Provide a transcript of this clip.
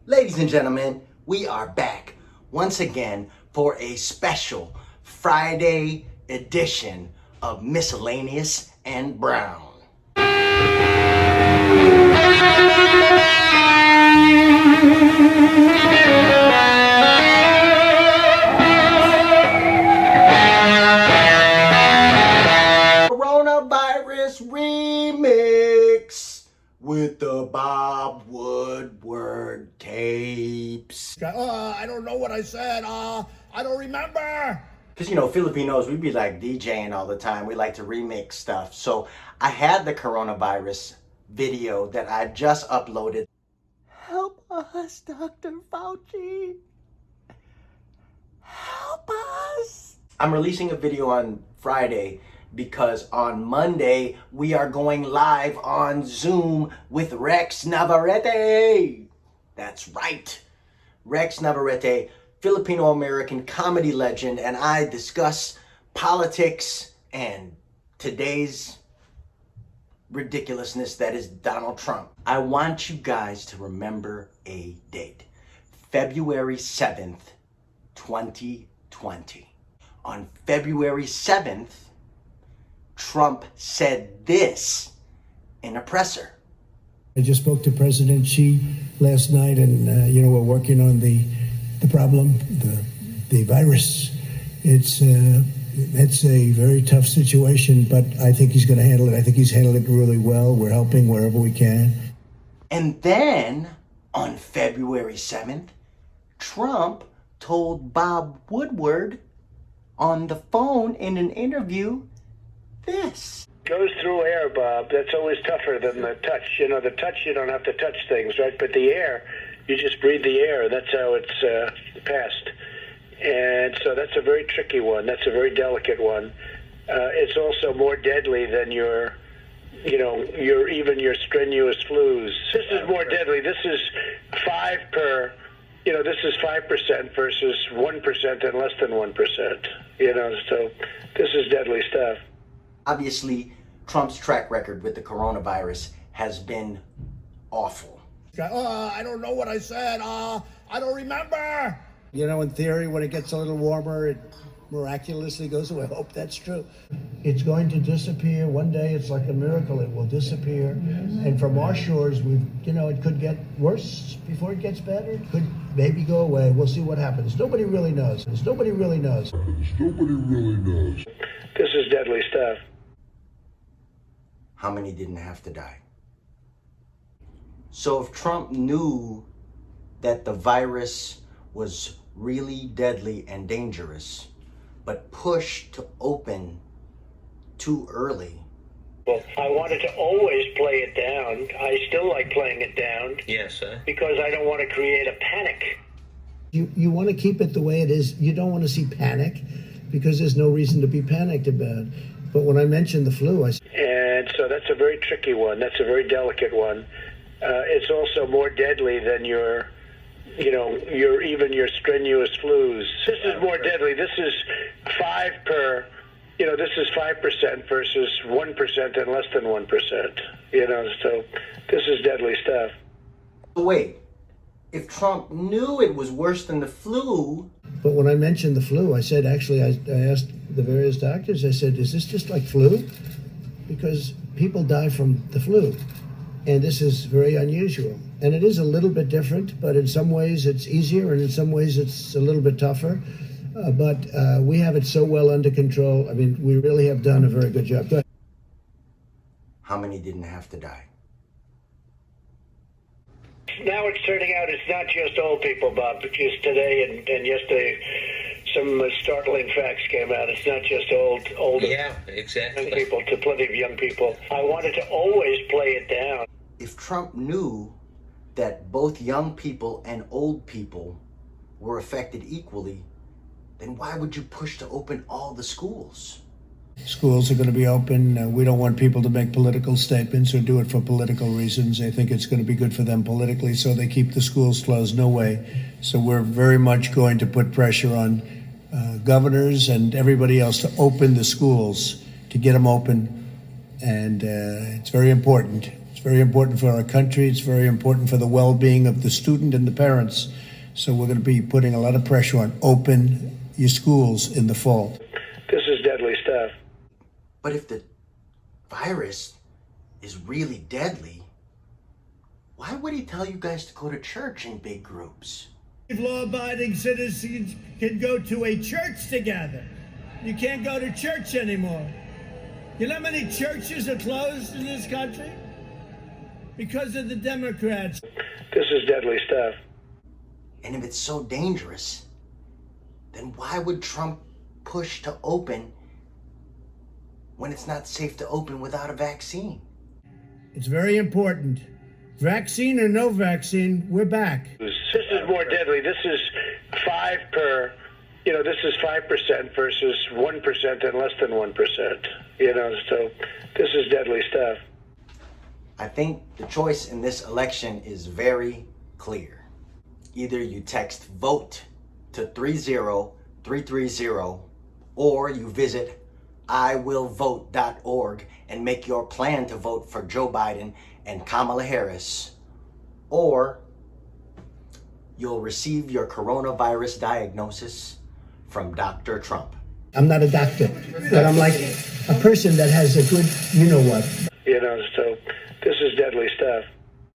Ladies and gentlemen, we are back once again for a special Friday edition of Miscellaneous and Brown. Coronavirus remix with the Bob Woodward tapes. I don't know what I said. I don't remember. Because, you know, Filipinos, we be like DJing all the time. We like to remix stuff. So I had the coronavirus video that I just uploaded. Help us, Dr. Fauci. Help us. I'm releasing a video on Friday because on Monday we are going live on Zoom with Rex Navarrete. That's right. Rex Navarrete, Filipino American comedy legend, and I discuss politics and today's ridiculousness that is Donald Trump. I want you guys to remember a date. February 7th, 2020. On February 7th, Trump said this in a presser. I just spoke to President Xi last night, and we're working on the problem, the virus. It's a very tough situation, but I think he's going to handle it. I think he's handled it really well. We're helping wherever we can. And then on February 7th, Trump told Bob Woodward on the phone in an interview this. Goes through air, Bob. That's always tougher than the touch. You know, the touch, you don't have to touch things, right? But the air, you just breathe the air. That's how it's passed. And so that's a very tricky one. That's a very delicate one. It's also more deadly than your strenuous flus. This is more deadly. This is 5% versus 1% and less than 1%. So this is deadly stuff. Obviously, Trump's track record with the coronavirus has been awful. I don't know what I said. I don't remember. You know, in theory, when it gets a little warmer, it miraculously goes away. I hope that's true. It's going to disappear. One day, it's like a miracle. It will disappear. And from our shores, it could get worse before it gets better. It could maybe go away. We'll see what happens. Nobody really knows. Nobody really knows. Nobody really knows. This is deadly stuff. How many didn't have to die? So if Trump knew that the virus was really deadly and dangerous, but pushed to open too early. Well, I wanted to always play it down. I still like playing it down. Yes, sir. Because I don't want to create a panic. You want to keep it the way it is. You don't want to see panic because there's no reason to be panicked about. But when I mentioned the flu, And so that's a very tricky one. That's a very delicate one. It's also more deadly than your strenuous flus. This is more deadly. This is 5% versus 1% and less than 1%. So this is deadly stuff. Wait, if Trump knew it was worse than the flu. But when I mentioned the flu, I said, actually, I asked the various doctors, I said, is this just like flu? Because people die from the flu. And this is very unusual. And it is a little bit different, but in some ways it's easier, and in some ways it's a little bit tougher. But we have it so well under control. I mean, we really have done a very good job. Go ahead. How many didn't have to die? Now it's turning out it's not just old people, Bob, because today and yesterday some startling facts came out. It's not just older exactly. young people, to plenty of young people. I wanted to always play it down. If Trump knew that both young people and old people were affected equally, then why would you push to open all the schools? Schools are going to be open. We don't want people to make political statements or do it for political reasons. They think it's going to be good for them politically, so they keep the schools closed. No way. So we're very much going to put pressure on governors and everybody else to open the schools, to get them open. And it's very important. It's very important for our country. It's very important for the well-being of the student and the parents. So we're going to be putting a lot of pressure on open your schools in the fall. This is deadly stuff. But if the virus is really deadly, why would he tell you guys to go to church in big groups? Law-abiding citizens can go to a church together. You can't go to church anymore. You know how many churches are closed in this country? Because of the Democrats. This is deadly stuff. And if it's so dangerous, then why would Trump push to open when it's not safe to open without a vaccine? It's very important. Vaccine or no vaccine, we're back. This is more deadly. This is 5 per, this is 5% versus 1% and less than 1%, so this is deadly stuff. I think the choice in this election is very clear. Either you text VOTE to 30330, or you visit iwillvote.org and make your plan to vote for Joe Biden and Kamala Harris, or you'll receive your coronavirus diagnosis from Dr. Trump. I'm not a doctor, but I'm like a person that has a good, you know what. So this is deadly stuff.